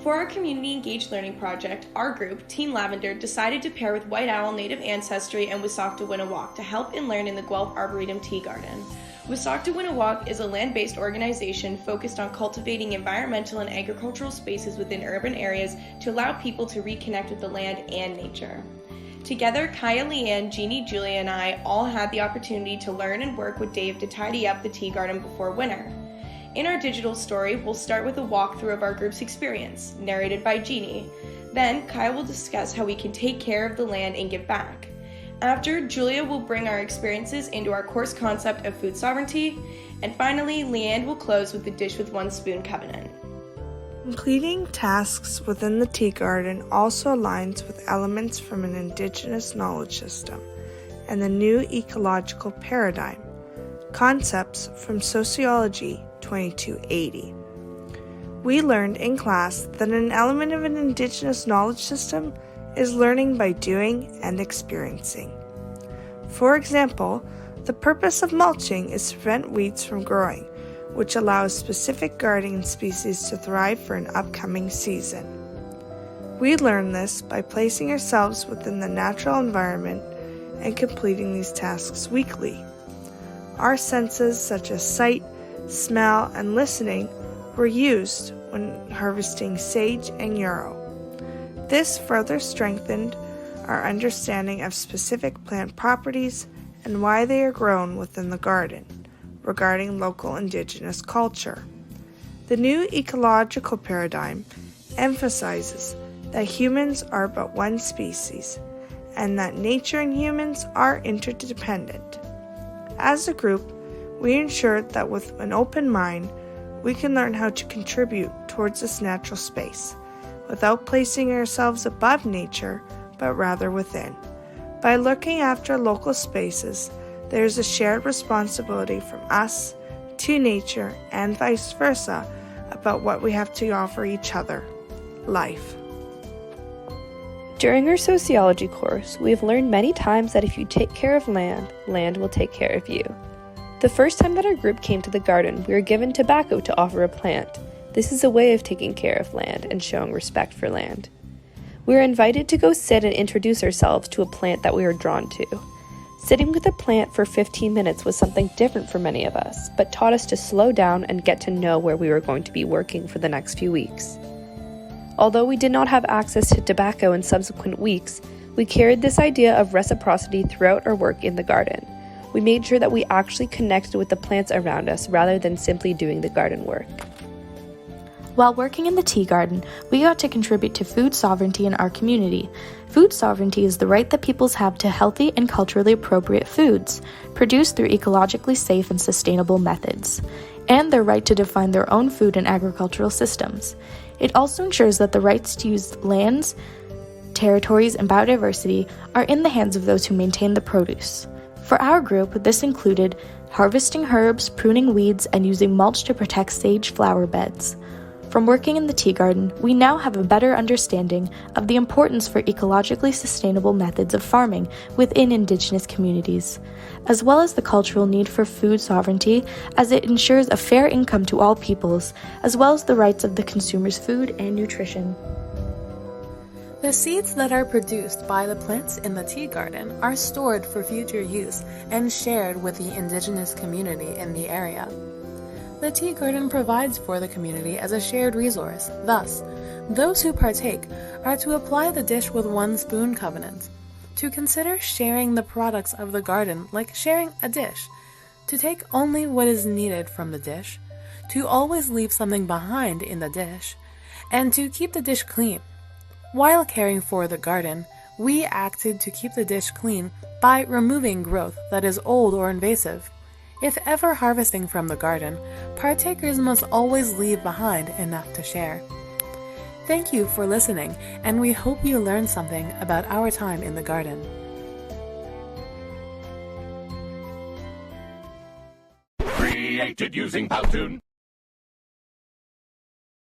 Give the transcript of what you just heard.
For our community engaged learning project, our group, Team Lavender, decided to pair with White Owl Native Ancestry and Wissahickta Winawak to help and learn in the Guelph Arboretum Tea Garden. Wissahickta Winawak is a land-based organization focused on cultivating environmental and agricultural spaces within urban areas to allow people to reconnect with the land and nature. Together, Kaya, Leanne, Jeannie, Julia, and I all had the opportunity to learn and work with Dave to tidy up the tea garden before winter. In our digital story, we'll start with a walkthrough of our group's experience, narrated by Jeannie. Then, Kaya will discuss how we can take care of the land and give back. After, Julia will bring our experiences into our course concept of food sovereignty. And finally, Leanne will close with the Dish with One Spoon covenant. Completing tasks within the tea garden also aligns with elements from an Indigenous knowledge system and the new ecological paradigm, concepts from Sociology 2280. We learned in class that an element of an Indigenous knowledge system is learning by doing and experiencing. For example, the purpose of mulching is to prevent weeds from growing, which allows specific gardening species to thrive for an upcoming season. We learn this by placing ourselves within the natural environment and completing these tasks weekly. Our senses, such as sight, smell, and listening, were used when harvesting sage and yarrow. This further strengthened our understanding of specific plant properties and why they are grown within the garden, regarding local Indigenous culture. The new ecological paradigm emphasizes that humans are but one species and that nature and humans are interdependent. As a group, we ensured that with an open mind, we can learn how to contribute towards this natural space without placing ourselves above nature, but rather within. By looking after local spaces, there is a shared responsibility from us to nature and vice versa about what we have to offer each other, life. During our sociology course, we have learned many times that if you take care of land, land will take care of you. The first time that our group came to the garden, we were given tobacco to offer a plant. This is a way of taking care of land and showing respect for land. We were invited to go sit and introduce ourselves to a plant that we were drawn to. Sitting with a plant for 15 minutes was something different for many of us, but taught us to slow down and get to know where we were going to be working for the next few weeks. Although we did not have access to tobacco in subsequent weeks, we carried this idea of reciprocity throughout our work in the garden. We made sure that we actually connected with the plants around us rather than simply doing the garden work. While working in the tea garden, we got to contribute to food sovereignty in our community. Food sovereignty is the right that peoples have to healthy and culturally appropriate foods, produced through ecologically safe and sustainable methods, and their right to define their own food and agricultural systems. It also ensures that the rights to use lands, territories, and biodiversity are in the hands of those who maintain the produce. For our group, this included harvesting herbs, pruning weeds, and using mulch to protect sage flower beds. From working in the tea garden, we now have a better understanding of the importance for ecologically sustainable methods of farming within Indigenous communities, as well as the cultural need for food sovereignty, as it ensures a fair income to all peoples, as well as the rights of the consumer's food and nutrition. The seeds that are produced by the plants in the tea garden are stored for future use and shared with the Indigenous community in the area. The tea garden provides for the community as a shared resource. Thus, those who partake are to apply the dish with one spoon covenant, to consider sharing the products of the garden like sharing a dish, to take only what is needed from the dish, to always leave something behind in the dish, and to keep the dish clean. While caring for the garden, we acted to keep the dish clean by removing growth that is old or invasive. If ever harvesting from the garden, partakers must always leave behind enough to share. Thank you for listening, and we hope you learned something about our time in the garden. Created using Powtoon.